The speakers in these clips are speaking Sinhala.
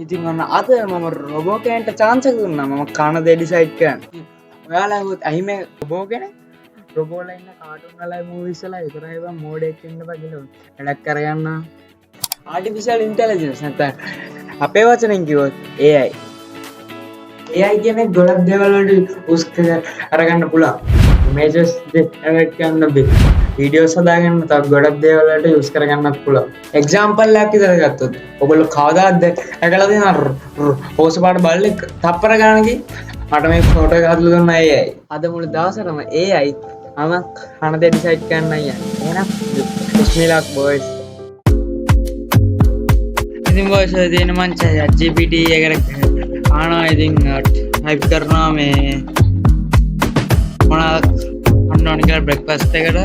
ඉතින් ඔන්න අද මම රොබෝ කෙනෙක්ට chance එක දුන්නා. මම කන දේ decide කරන්න. ඔයාලා හුත් ඇයි මේ රොබෝ කෙනෙක්? රොබෝලා ඉන්න කාටුන් වලයි මූවිස් වලයි විතරයි බං මෝඩෙක් ඉන්න බා කියලා වැඩක් කරගන්න. ආටිෆිෂල් ඉන්ටෙලිජන්ස් නැත්නම් අපේ වචනෙන් කිව්වොත් AI. AI කියන්නේ ගොඩක් දේවල් වලට උස් අරගන්න පුළුවන්. ඉමේජස් ජෙනරේට් කරන්න වීඩියෝස් හදාගන්න තව ගොඩක් දේවල් වලට යූස් කරගන්නත් පුළුවන්. එක්සැම්පල් එකක් විතර ගත්තොත් ඔයගොල්ලෝ කවදාද දැකලා තියෙනවද රෝස පාට බල්ලෙක් තප්පර ගානකින් මට මේ ෆොටෝ එකක් හදලා දුන්න AI. අද මුළු දවසටම AI මම කන දේ ඩිසයිඩ් කරන්නයි යන්නේ. එහෙනම් විශ්මිලක් බොයිස්. ඉතින් බොයිස් දෙන මං ChatGPT එකට ආනවා ඉතින් ටයිප් කරනවා මේ මොනවද අන්න ඕන කියලා බ්‍රෙක්ෆාස්ට් එකට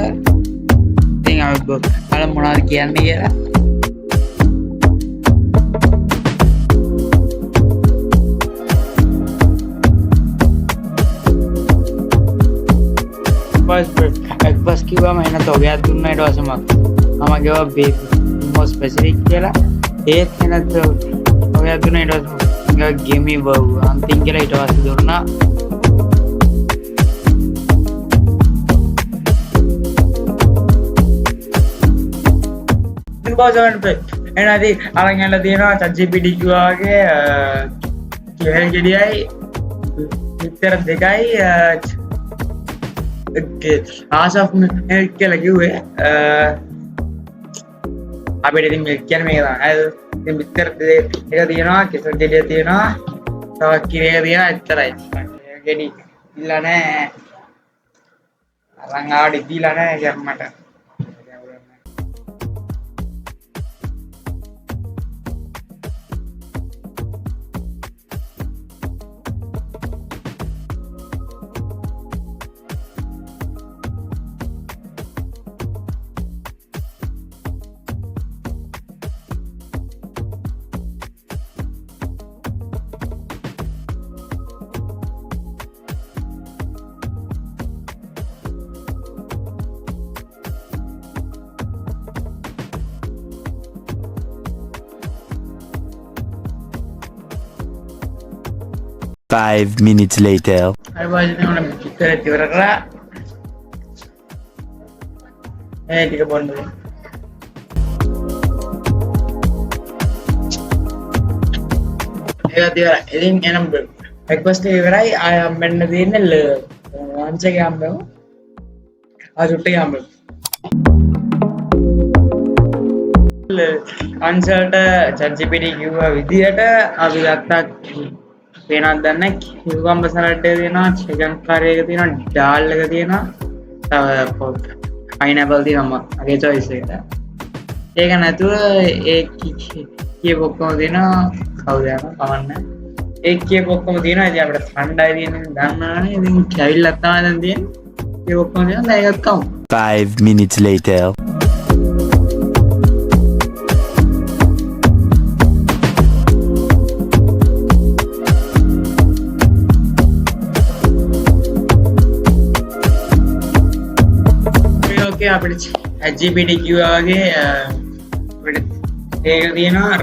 ඉතින් අපි බලමු මොනවද කියන්නේ කියලා. බ්‍රෙක්ෆාස්ට් කිව්වම එන තෝගයක් දුන්නා ඊට පස්සේ මම ගියා බීෆ් මොස් ස්පෙસિෆික් කියලා ඒත් එන තෝගයක් දුන්නා ඊට පස්සේ ගේමි වව් අන්තිම කියලා ඊට පස්සේ දුන්නා. එනදී අරන් යන්න තියෙනවා ChatGPT වගේ කෙහෙල් ගෙඩියයි විතර දෙකයි ආසෆ් මිල්ක් කියලා කිව්වේ අපිට ඉතින් මිල්ක් කියන්නේ මේක තමයි. ඉතින් විතර දෙක තියෙනවා කෙසල් ගෙඩිය තියෙනවා තව කිරේ තියෙනවා එච්චරයි. ගෙඩි දීලා නැහැ අරන් ආඩි දීලා නැහැ ගැම්මට. Five minutes later. I was doing a picture at your hey, take a bond. ඉතින් එනම් breakfast එක ඉවරයි. ආය හම්බෙන්න තියෙන්නේ lunch එක හම්බෙමු. ආසුට්ට හම්බෙමු. අන්සර්ට ChatGPT කිව්ව විදියට අපි ගත්තා වෙනත් දන්න කිව්වම්බ සලාඩ් එක තියෙනවා, චිකන් කරි එක තියෙනවා, ඩාල් එක තියෙනවා, තව පයිනැපල් තියෙනවා මගේ choice එකට. ඒක නැතුව ඒ කියපු ඔක්කොම තියෙනවා කවුද යනවා කවන්න. ඒ කියපු ඔක්කොම තියෙනවා. ඉතින් අපිට ઠંඩයි තියෙන්නේ දන්නවනේ. ඉතින් කැවිල්ලක් තමයි දැන් තියෙන්නේ. ඒ ඔක්කොම තියෙනවා. දැන් ඒකත් කමු. 5 minutes later. අපිට ChatGPT කිව්වා වගේ අපිට ඒක තියෙනවා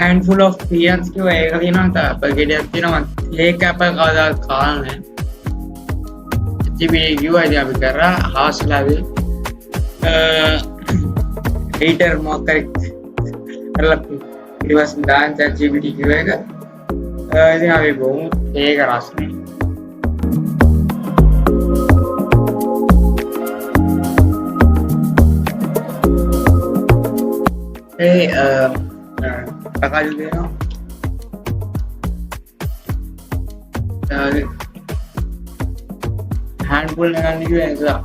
handful of peanuts කිව්වා. ඒක තියෙනවා අපල් ගෙඩියක් තියෙනවා. ඒක අපල් කවදා කාලා නැහැ. ChatGPT කිව්වා ඉතින් අපි කරා හාස්ලාවේ ඊටර් මොකක්ද කරලා ඊට පස්සේ දාන්න ChatGPT කිව්ව එක ඉතින් අපි බොමු. ඒක රස්නේ. Kakak juga no. Handful dengan juga yang sudah.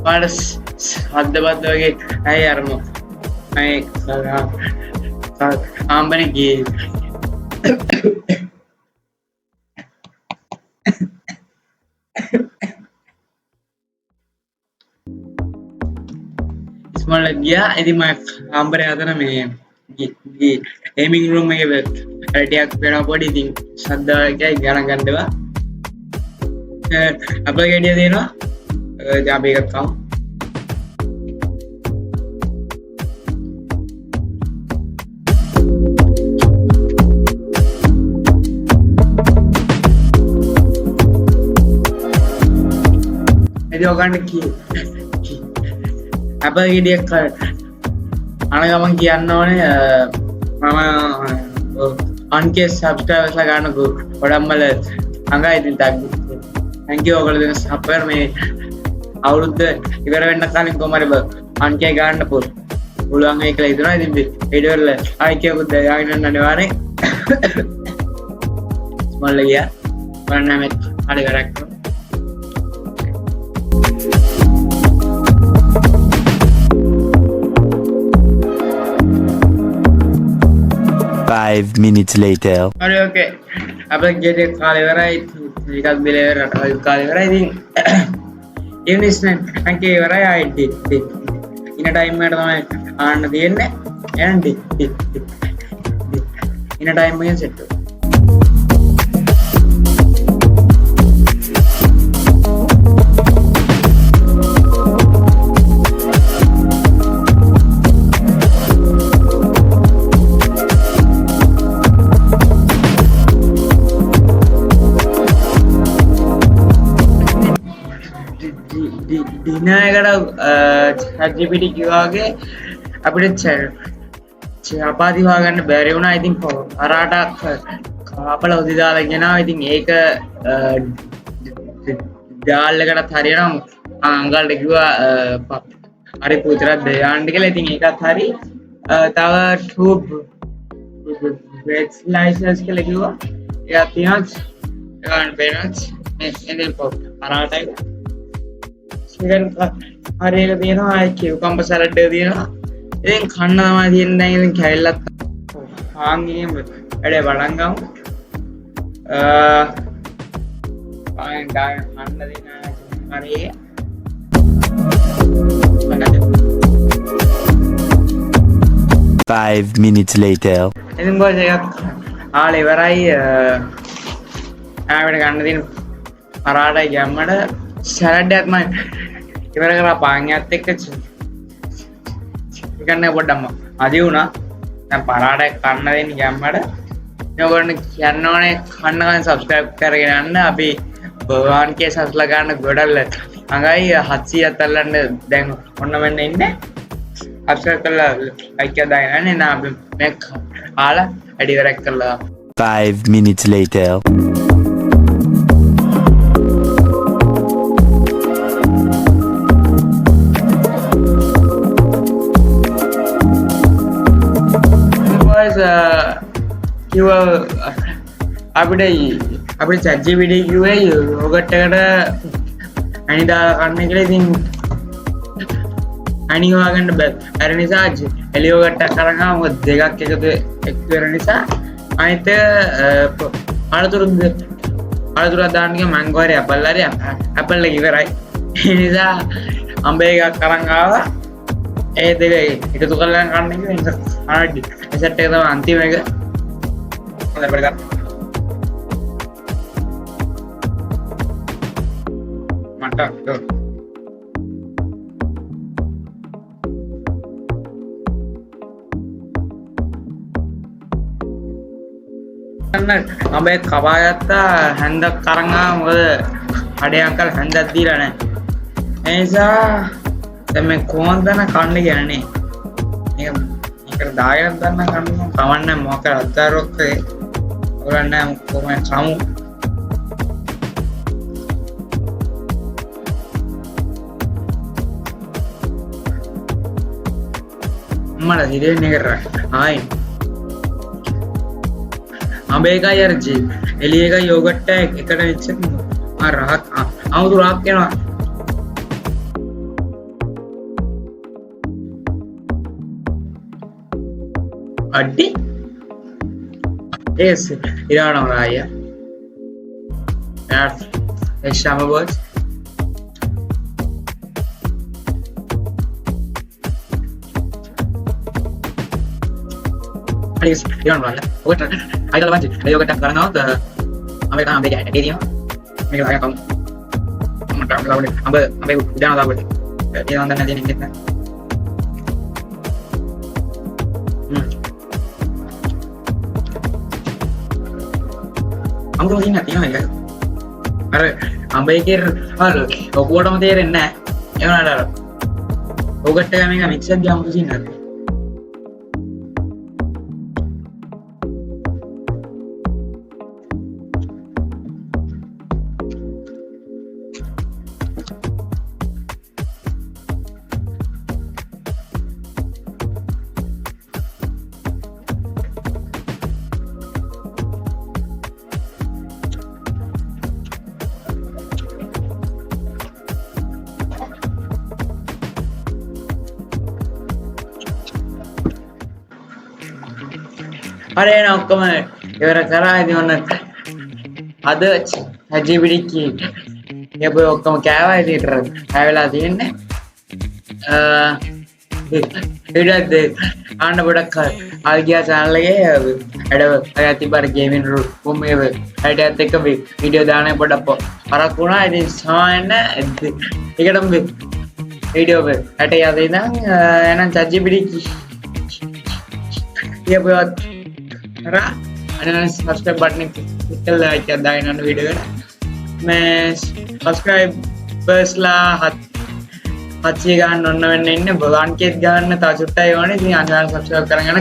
Panas hadbat wage ay armo ay ambane gi මම ගියා ඉතින් මම කාමරේ හදන මේ ගේමින් රූම් එකේ ටිකක් වෙනවා පොඩි ඉතින් ශබ්දයකයි ගණන් ගන්නවා අපේ ගෙඩිය දෙනවා දැන් අපි එකක් කමු ไอ้เดียวกันki apa dia අන ගමන් කියන්න ඕනේ මම අන්කේ සබ්ස්ක්‍රයිබර්ස් ලා ගන්නකෝ ගොඩක්මල අඟයි ඉතින් thank you ඔයගොල්ලෝ දෙන සප්පර් මේ අවුරුද්ද ඉවර වෙන්න කලින් කොහමද අන්කේ ගන්න පුළුවන් වෙයි කියලා හිතනවා ඉතින් වීඩියෝ වල ආයි කියකුත් දාගෙන යන්න අනිවාර්යෙන් ස්මෝල් ගියා මම නම් හරි කරක් 5 minutes later. Alright, okay. Apa jadi kali berai jika bila kali berai ini ini sen angke berai ID ini time ada nama anda dia ne and ini time yang set ဒီနေ့ကတော့ChatGPT කිව්වාගේ අපිට චපාති හොයාගන්න බැරි වුණා. ඉතින් පරාටක් කාපලා උදි දාලා ගෙනාවා. ඉතින් ඒක ඩාල් එකටත් හරියනවා. අංකල්ට කිව්වා හරි පුතරක් දෙයන්න කියලා. ඉතින් ඒකත් හරි. තව ටූබ් වෙජ් ස්ලයිසර්ස් කියලා කිව්වා. ඒකත් තියෙනවා. ඒකන් බෙනස් එන්නේ පරාටයි chicken hari එක තියෙනවා ආයි cucumber salad එක තියෙනවා ඉතින් කන්න තමයි තියෙන්නේ දැන් ඉතින් කැවිල්ලත් හාන් ගියම වැඩේ බලන් ගමු ආයෙත් කන්න දෙන හරි 5 minutes later. ඉතින් boys එකක් ආලේ ඉවරයි ආවෙට ගන්න තියෙන පරාටයි ගැම්මඩ සැලඩ් එකක් මම ඉවර කරලා පාන්යත් එක්ක chicken එක පොඩ්ඩක් අදි වුණා දැන් පරාටයක් කන්න දෙන්න ගැම්මඩ මේගොල්ලන් කියන්න ඕනේ කන්න ගන්න subscribe කරගෙන යන්න අපි බවාන් කේ සස්ලා ගන්න ගොඩල්ල අඟයි 700ක් අල්ලන්න දැන් ඔන්න මෙන්න ඉන්නේ subscribe කරලා like එක දාගෙන යන්න නා අපි මේ ආලා වැඩි ඉවරක් කරලා 5 minutes later. කිව්වා අපිට ChatGPT කිව්වේ යෝගට් එකට අනි දාලා කන්න කියලා. ඉතින් අනි හොයාගන්න බැරි නිසා එළි යෝගට් එකක් අරන් ආවා. මොකද දෙකක් එකතු වෙන නිසා අනිත් අලතුරක් දාන්න ගියා මැංගෝ හරි ඇපල් හරි ඇපල් එක ඉවරයි. ඒ නිසා අඹ එකක් අරන් ආවා. ඒ දෙක එකතු කරලා කන්න කිව්වා. හරි සෙට් එක තමයි අන්තිම එක. හොඳට බලන්න. මට අඹ එක කපා ගත්තා හැන්දක් අරන් ආවා. මොකද කඩේ අංකල් හැන්දක් දීලා නැහැ. ඒ නිසා දැන් මේ කොහොමද කන්නේ කියන්නේ. මේක දාගෙන ගන්න කන්න කවන්න මොකද අද්දාරොක් ඔරන්න කොහොමද සමු මම දිරෙන්නේ කරා ආයි අඹේකයි අරජි එළිය එකයි යෝගට් එකට වෙච්ච රහක් අමුතු රහක් වෙනවා. අඩි yes ඉරාණ රාය that exam boys please jangan malah oke ayo lanjut ayo kita sekarang out ambil ambil kayak dia ini kayak kamu ambil udah nggak boleh dia nonton nanti kita kamu tuh ingat ya අර අඹේකේ අර ඔක්කොටම තේරෙන්නේ නැහැ. ඒ වුණාට අර ඔකට මේක මික්ස් එකක් ගියාම කිසිම නැහැ. අර එන ඔක්කොම ඉවර කරා ඉතින් ඔන්න අද හැජිබිඩික්කි යපෝ ඔක්කොම කෑවා ඉතින් හැවෙලා තියෙන්නේ ඊට ආන්න පොඩක් ආගියා channel එකේ වැඩ තිබ්බර ගේමින් රූම් එකේ හැඩයත් එක්ක වීඩියෝ දාන්න පොඩක් පරක් වුණා ඉතින් සායන්න ඒකටම වීඩියෝ හැට යද ඉඳන් එහෙනම් හැජිබිඩික්කි යපෝ ada subscribe button klik like ya dain video मैं subscribers lah හත්සිය ගන්න ඔන්න වෙන්න ඉන්නේ බලාන්කේත් ගන්න තා චුට්ටයි ඕනේ ඉතින් අනිවාර්යෙන් subscribe කරගෙන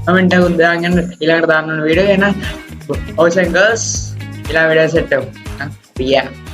කමෙන්ට් එකක් දාගෙන ඊළඟට දාන්න ඕන වීඩියෝ එන ඔයසන් ගර්ල්ස් ඊළඟ වීඩියෝ සෙට් එක yeah